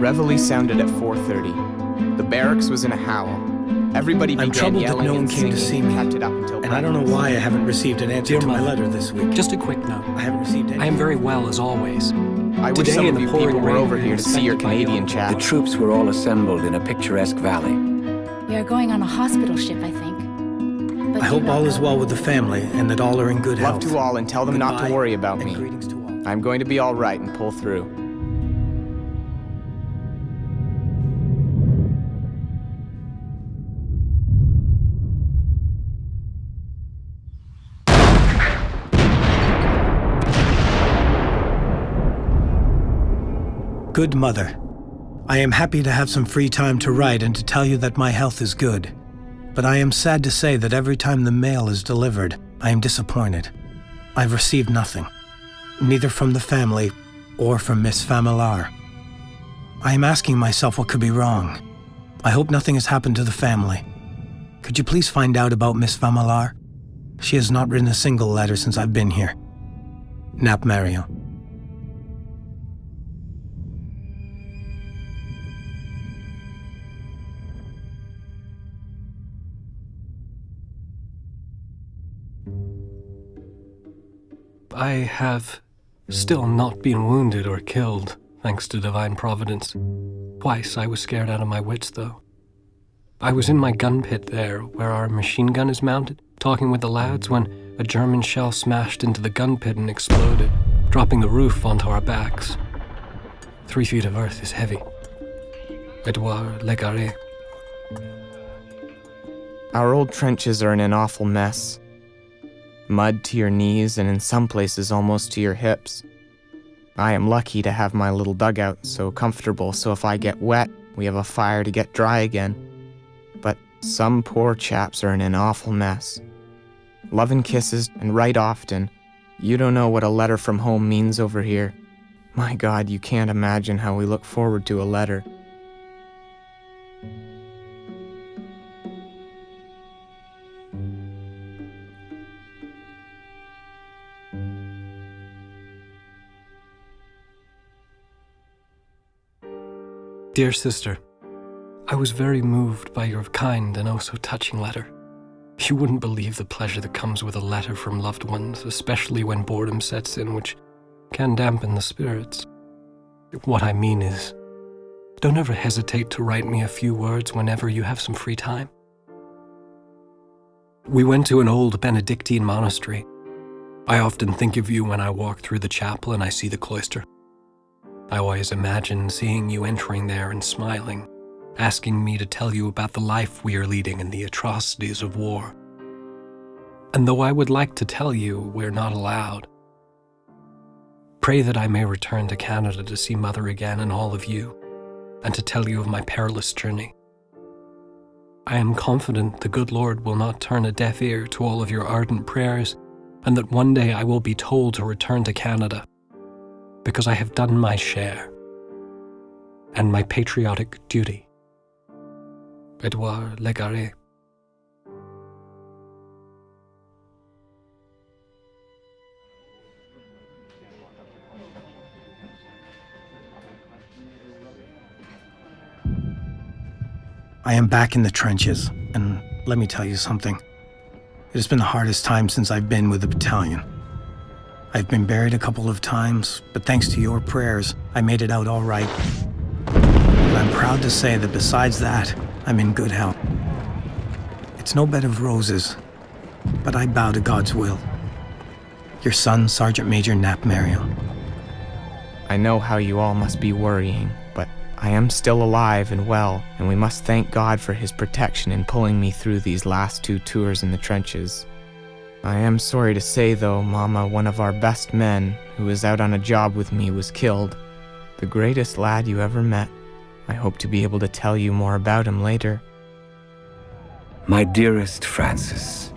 Reveille sounded at 4:30. The barracks was in a howl. Everybody began I'm troubled that yelling no one and came to singing see me, kept it up until and I don't know why I haven't received an answer to my letter this week. Just a quick note. I haven't received any. I am very well, as always. I wish Today some in of the you pouring people were rain, over here to see your inspected by the Canadian old- chap. The troops were all assembled in a picturesque valley. We are going on a hospital ship, I think. But I do hope not all is know. well with the family and that all are in good Love health. to all and tell them not to Goodbye, worry about and me. greetings to all. I'm going to be all right and pull through. Good mother, I am happy to have some free time to write and to tell you that my health is good. But I am sad to say that every time the mail is delivered, I am disappointed. I've received nothing, neither from the family or from Miss Famillar. I am asking myself what could be wrong. I hope nothing has happened to the family. Could you please find out about Miss Famillar? She has not written a single letter since I've been here. Nap Mario. I have still not been wounded or killed, thanks to divine providence. Twice I was scared out of my wits, though. I was in my gun pit there, where our machine gun is mounted, talking with the lads when a German shell smashed into the gun pit and exploded, dropping the roof onto our backs. 3 feet of earth is heavy. Edouard Légaré. Our old trenches are in an awful mess. Mud to your knees and in some places almost to your hips. I am lucky to have my little dugout so comfortable, so if I get wet, we have a fire to get dry again. But some poor chaps are in an awful mess. Love and kisses, and write often. You don't know what a letter from home means over here. My God, you can't imagine how we look forward to a letter. Dear sister, I was very moved by your kind and oh so touching letter. You wouldn't believe the pleasure that comes with a letter from loved ones, especially when boredom sets in, which can dampen the spirits. What I mean is, don't ever hesitate to write me a few words whenever you have some free time. We went to an old Benedictine monastery. I often think of you when I walk through the chapel and I see the cloister. I always imagine seeing you entering there and smiling, asking me to tell you about the life we are leading and the atrocities of war. And though I would like to tell you, we're not allowed. Pray that I may return to Canada to see Mother again and all of you, and to tell you of my perilous journey. I am confident the good Lord will not turn a deaf ear to all of your ardent prayers, and that one day I will be told to return to Canada, because I have done my share and my patriotic duty. Edouard Légaré. I am back in the trenches, and let me tell you something. It has been the hardest time since I've been with the battalion. I've been buried a couple of times, but thanks to your prayers, I made it out all right. And I'm proud to say that besides that, I'm in good health. It's no bed of roses, but I bow to God's will. Your son, Sergeant Major Nap Mario. I know how you all must be worrying, but I am still alive and well, and we must thank God for his protection in pulling me through these last 2 tours in the trenches. I am sorry to say, though, Mama, one of our best men, who was out on a job with me, was killed. The greatest lad you ever met. I hope to be able to tell you more about him later. My dearest Francis,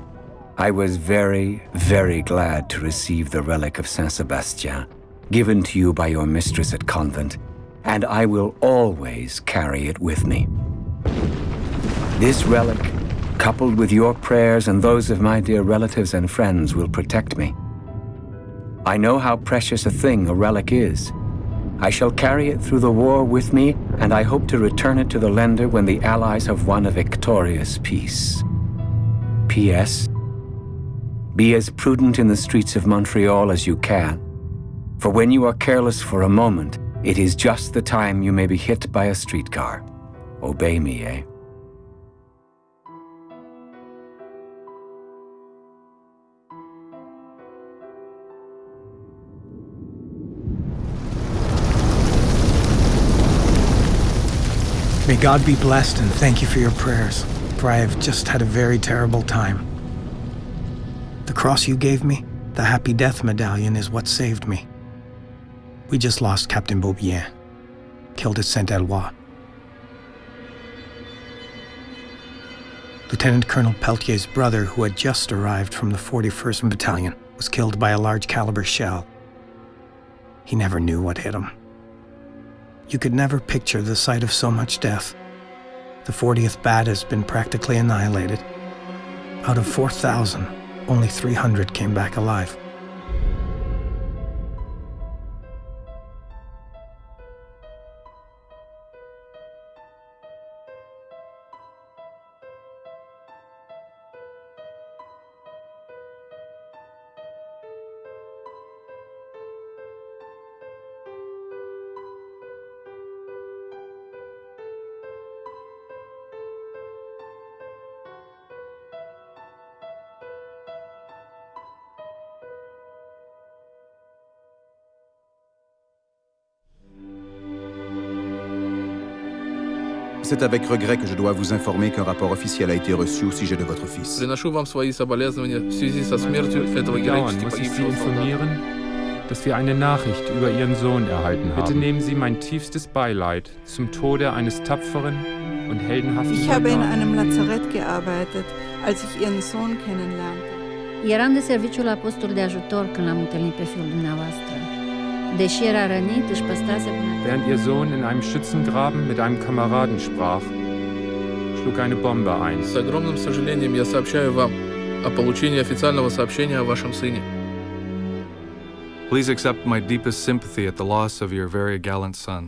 I was very, very glad to receive the relic of Saint Sebastien, given to you by your mistress at convent, and I will always carry it with me. This relic, coupled with your prayers and those of my dear relatives and friends, will protect me. I know how precious a thing a relic is, I shall carry it through the war with me, and I hope to return it to the lender when the Allies have won a victorious peace. P.S. Be as prudent in the streets of Montreal as you can, for when you are careless for a moment, it is just the time you may be hit by a streetcar. Obey me, eh? May God be blessed and thank you for your prayers, for I have just had a very terrible time. The cross you gave me, the Happy Death Medallion, is what saved me. We just lost Captain Beaubien, killed at Saint-Eloi. Lieutenant Colonel Peltier's brother, who had just arrived from the 41st Battalion, was killed by a large caliber shell. He never knew what hit him. You could never picture the sight of so much death. The 40th Bat has been practically annihilated. Out of 4,000, only 300 came back alive. C'est avec regret que je dois vous informer qu'un rapport officiel a été reçu au sujet de votre fils. Приношу вам свои соболезнования в связи со смертью этого Bedauern героически muss ich Sie погибшего солдата. informieren, dass wir eine Nachricht über Ihren Sohn erhalten haben. Bitte nehmen Sie mein tiefstes Beileid zum Tode eines tapferen und heldenhaften Ich habe in Soldaten. einem Lazarett gearbeitet, als ich Ihren Sohn kennenlernte. Eram de serviciu la postul de ajutor când l-am întâlnit pe fiul dumneavoastră. Deși era rănit, își păstrase bunătatea. Während Ihr Sohn in einem Schützengraben mit einem Kameraden sprach, schlug eine Bombe ein. С огромным сожалением я сообщаю вам о получении официального сообщения о вашем сыне. Please accept my deepest sympathy at the loss of your very gallant son.